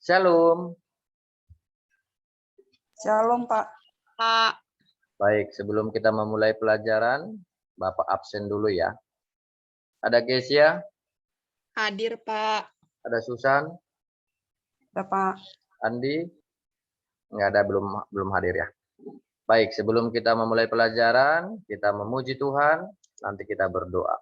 Shalom. Shalom, Pak. Pak. Baik, sebelum kita memulai pelajaran, Bapak absen dulu ya. Ada Kesia? Hadir, Pak. Ada Susan? Bapak. Andi? Nggak ada, belum hadir ya. Baik, sebelum kita memulai pelajaran, kita memuji Tuhan, nanti kita berdoa.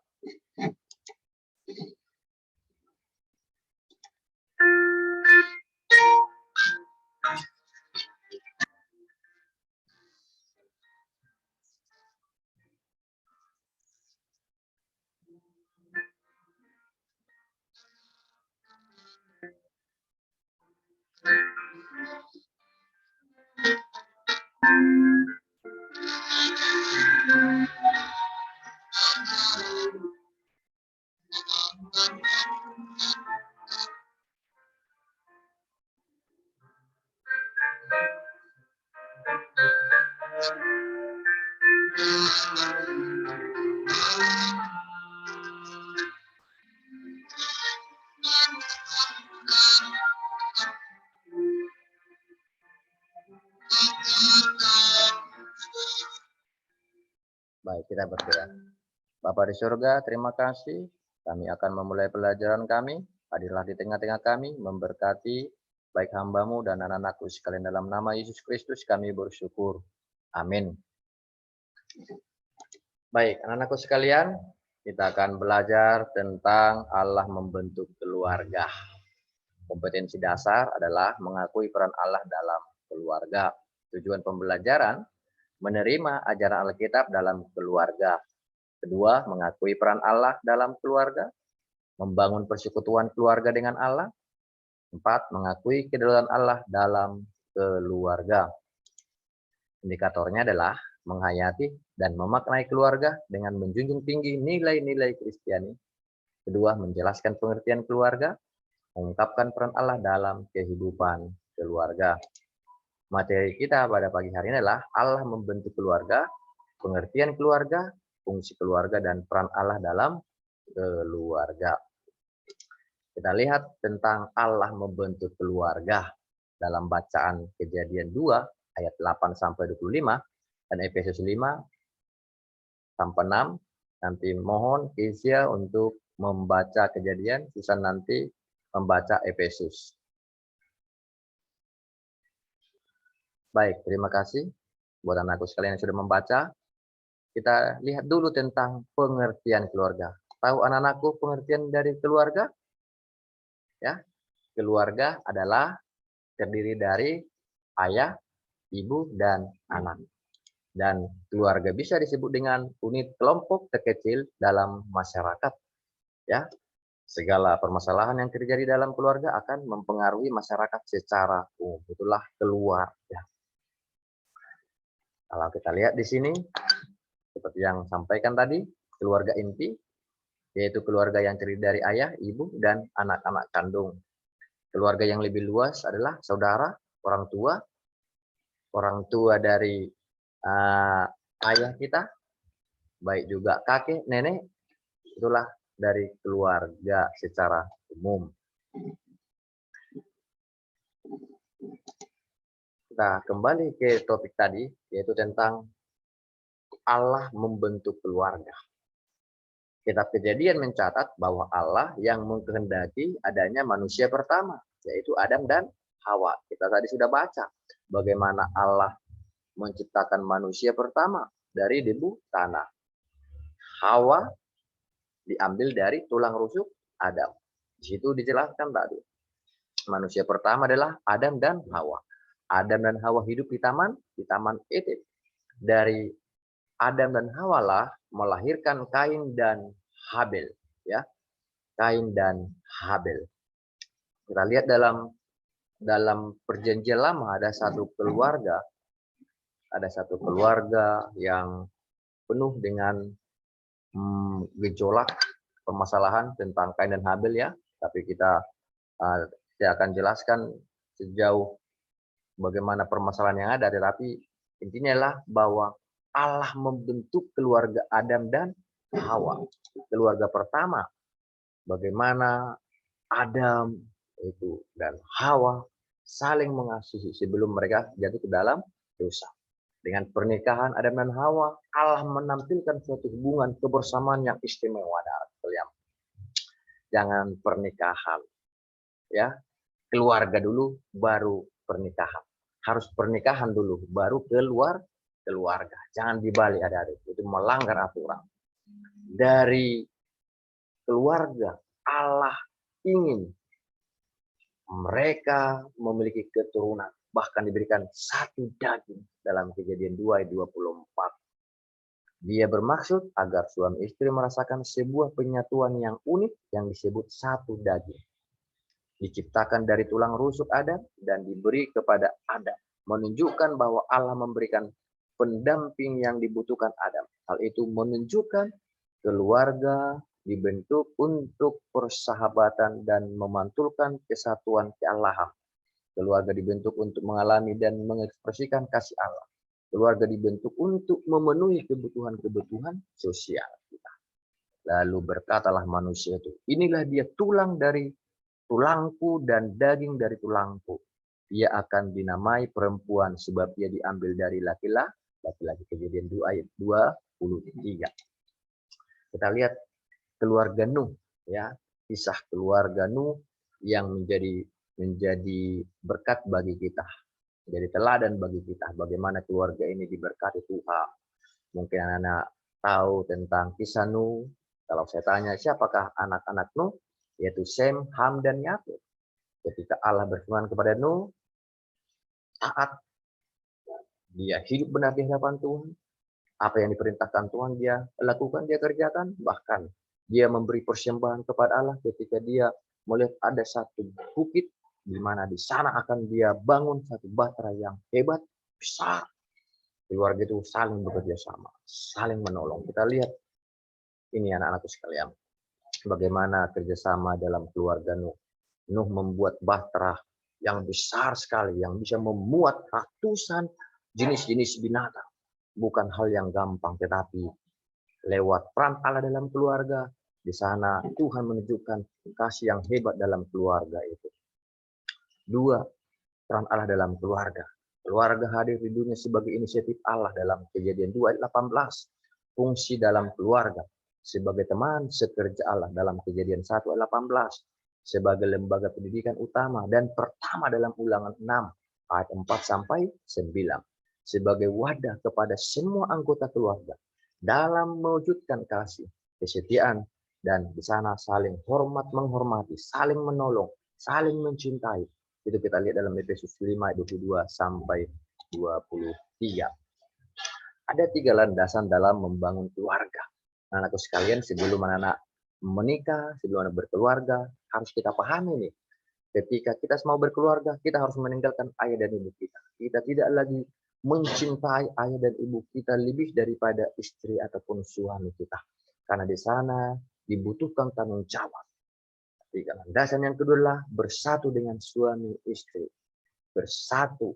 Baik, kita berdoa. Bapa di surga, terima kasih. Kami akan memulai pelajaran kami. Hadirlah di tengah-tengah kami, memberkati baik hamba-Mu dan anak-anakku sekalian dalam nama Yesus Kristus kami bersyukur. Amin. Baik, anak-anakku sekalian, kita akan belajar tentang Allah membentuk keluarga. Kompetensi dasar adalah mengakui peran Allah dalam keluarga. Tujuan pembelajaran, menerima ajaran Alkitab dalam keluarga. Kedua, mengakui peran Allah dalam keluarga. Membangun persekutuan keluarga dengan Allah. 4, mengakui kedaulatan Allah dalam keluarga. Indikatornya adalah menghayati dan memaknai keluarga dengan menjunjung tinggi nilai-nilai Kristiani. Kedua, menjelaskan pengertian keluarga. Mengungkapkan peran Allah dalam kehidupan keluarga. Materi kita pada pagi hari ini adalah Allah membentuk keluarga, pengertian keluarga, fungsi keluarga, dan peran Allah dalam keluarga. Kita lihat tentang Allah membentuk keluarga dalam bacaan Kejadian 2 ayat 8-25 dan Efesus 5-6. Nanti mohon Kesia untuk membaca Kejadian, Susan nanti membaca Efesus. Baik, terima kasih buat anakku sekalian yang sudah membaca. Kita lihat dulu tentang pengertian keluarga. Tahu anak-anakku pengertian dari keluarga? Ya, keluarga adalah terdiri dari ayah, ibu, dan anak. Dan keluarga bisa disebut dengan unit kelompok terkecil dalam masyarakat. Ya, segala permasalahan yang terjadi dalam keluarga akan mempengaruhi masyarakat secara umum. Itulah keluarga. Kalau kita lihat di sini, seperti yang sampaikan tadi, keluarga inti, yaitu keluarga yang terdiri dari ayah, ibu, dan anak-anak kandung. Keluarga yang lebih luas adalah saudara, orang tua dari ayah kita, baik juga kakek, nenek, itulah dari keluarga secara umum. Kita kembali ke topik tadi, yaitu tentang Allah membentuk keluarga. Kitab Kejadian mencatat bahwa Allah yang mengkehendaki adanya manusia pertama, yaitu Adam dan Hawa. Kita tadi sudah baca bagaimana Allah menciptakan manusia pertama dari debu tanah. Hawa diambil dari tulang rusuk Adam. Di situ dijelaskan tadi. Manusia pertama adalah Adam dan Hawa. Adam dan Hawa hidup di Taman Eden. Dari Adam dan Hawa lah melahirkan Kain dan Habel, ya. Kain dan Habel. Kita lihat dalam perjanjian lama ada satu keluarga yang penuh dengan gejolak permasalahan tentang Kain dan Habel, ya. Tapi saya akan jelaskan sejauh bagaimana permasalahan yang ada, tetapi intinya adalah bahwa Allah membentuk keluarga Adam dan Hawa. Keluarga pertama, bagaimana Adam itu dan Hawa saling mengasihi sebelum mereka jatuh ke dalam dosa. Dengan pernikahan Adam dan Hawa, Allah menampilkan suatu hubungan kebersamaan yang istimewa. Jangan pernikahan, ya, keluarga dulu baru pernikahan. Harus pernikahan dulu baru keluarga. Jangan dibalik, adik-adik, itu melanggar aturan. Dari keluarga Allah ingin mereka memiliki keturunan, bahkan diberikan satu daging dalam Kejadian 2 ayat 24. Dia bermaksud agar suami istri merasakan sebuah penyatuan yang unik yang disebut satu daging. Diciptakan dari tulang rusuk Adam dan diberi kepada Adam, menunjukkan bahwa Allah memberikan pendamping yang dibutuhkan Adam. Hal itu menunjukkan keluarga dibentuk untuk persahabatan dan memantulkan kesatuan kealahan. Keluarga dibentuk untuk mengalami dan mengekspresikan kasih Allah. Keluarga dibentuk untuk memenuhi kebutuhan-kebutuhan sosial kita. Lalu berkatalah manusia itu, inilah dia tulang dari tulangku dan daging dari tulangku. Ia akan dinamai perempuan sebab ia diambil dari laki-laki. Kejadian 2 ayat 23. Kita lihat keluarga Nuh, ya, kisah keluarga Nuh yang menjadi berkat bagi kita. Jadi teladan bagi kita bagaimana keluarga ini diberkati Tuhan. Mungkin anak-anak tahu tentang kisah Nuh. Kalau saya tanya siapakah anak-anak Nuh, yaitu Sem, Ham, dan Yafet. Ketika Allah berfirman kepada Nuh, taat, dia hidup benar di hadapan Tuhan. Apa yang diperintahkan Tuhan dia lakukan, dia kerjakan. Bahkan dia memberi persembahan kepada Allah ketika dia melihat ada satu bukit di mana di sana akan dia bangun satu batra yang hebat, besar. Keluarga itu saling bekerja sama, saling menolong. Kita lihat ini anak-anakku sekalian, bagaimana kerjasama dalam keluarga Nuh. Nuh membuat batra yang besar sekali, yang bisa memuat ratusan jenis-jenis binatang. Bukan hal yang gampang, tetapi lewat peran Allah dalam keluarga, di sana Tuhan menunjukkan kasih yang hebat dalam keluarga itu. 2. Peran Allah dalam keluarga. Keluarga hadir di dunia sebagai inisiatif Allah dalam Kejadian 2 ayat 18. Fungsi dalam keluarga sebagai teman sekerja Allah dalam Kejadian 1 ayat 18. Sebagai lembaga pendidikan utama dan pertama dalam Ulangan 6 ayat 4 sampai 9. Sebagai wadah kepada semua anggota keluarga dalam mewujudkan kasih, kesetiaan, dan di sana saling hormat menghormati, saling menolong, saling mencintai. Itu kita lihat dalam Efesus 5 ayat 22 sampai 23. Ada 3 landasan dalam membangun keluarga. Anak-anakku sekalian, sebelum anak-anak menikah, sebelum anak berkeluarga, harus kita pahami nih. Ketika kita mau berkeluarga, kita harus meninggalkan ayah dan ibu kita. Kita tidak lagi mencintai ayah dan ibu kita lebih daripada istri ataupun suami kita. Karena di sana dibutuhkan tanggung jawab. Landasan yang kedua adalah bersatu dengan suami istri. Bersatu,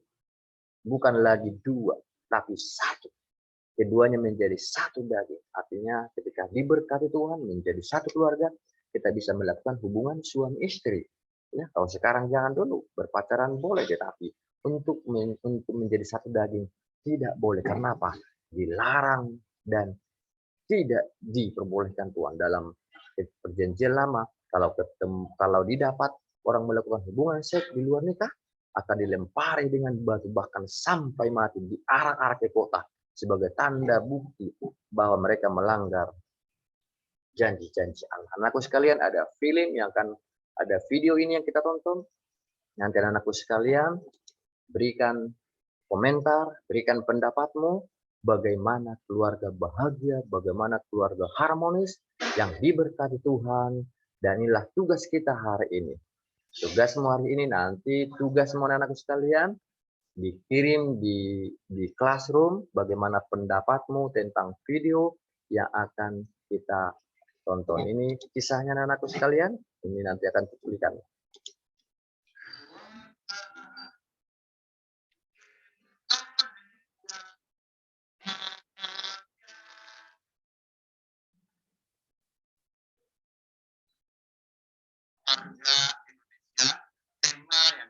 bukan lagi 2, tapi 1. Keduanya menjadi satu daging. Artinya ketika diberkati Tuhan menjadi satu keluarga, kita bisa melakukan hubungan suami istri. Ya, kalau sekarang jangan dulu, berpacaran boleh, tetapi untuk menjadi satu daging tidak boleh. Karena apa? Dilarang dan tidak diperbolehkan Tuhan dalam perjanjian lama. Kalau didapat orang melakukan hubungan seks di luar nikah, akan dilempari dengan batu bahkan sampai mati, diarak-arak ke kota sebagai tanda bukti bahwa mereka melanggar janji-janji Allah. Anakku sekalian, ada film yang akan ada video ini yang kita tonton. Nanti anakku sekalian berikan komentar, berikan pendapatmu bagaimana keluarga bahagia, bagaimana keluarga harmonis yang diberkati Tuhan. Dan inilah tugas kita hari ini. Tugasmu hari ini, nanti tugasmu anak-anakku sekalian dikirim di classroom bagaimana pendapatmu tentang video yang akan kita tonton. Ini kisahnya anak-anakku sekalian, ini nanti akan dituliskan. Warga Indonesia, tema yang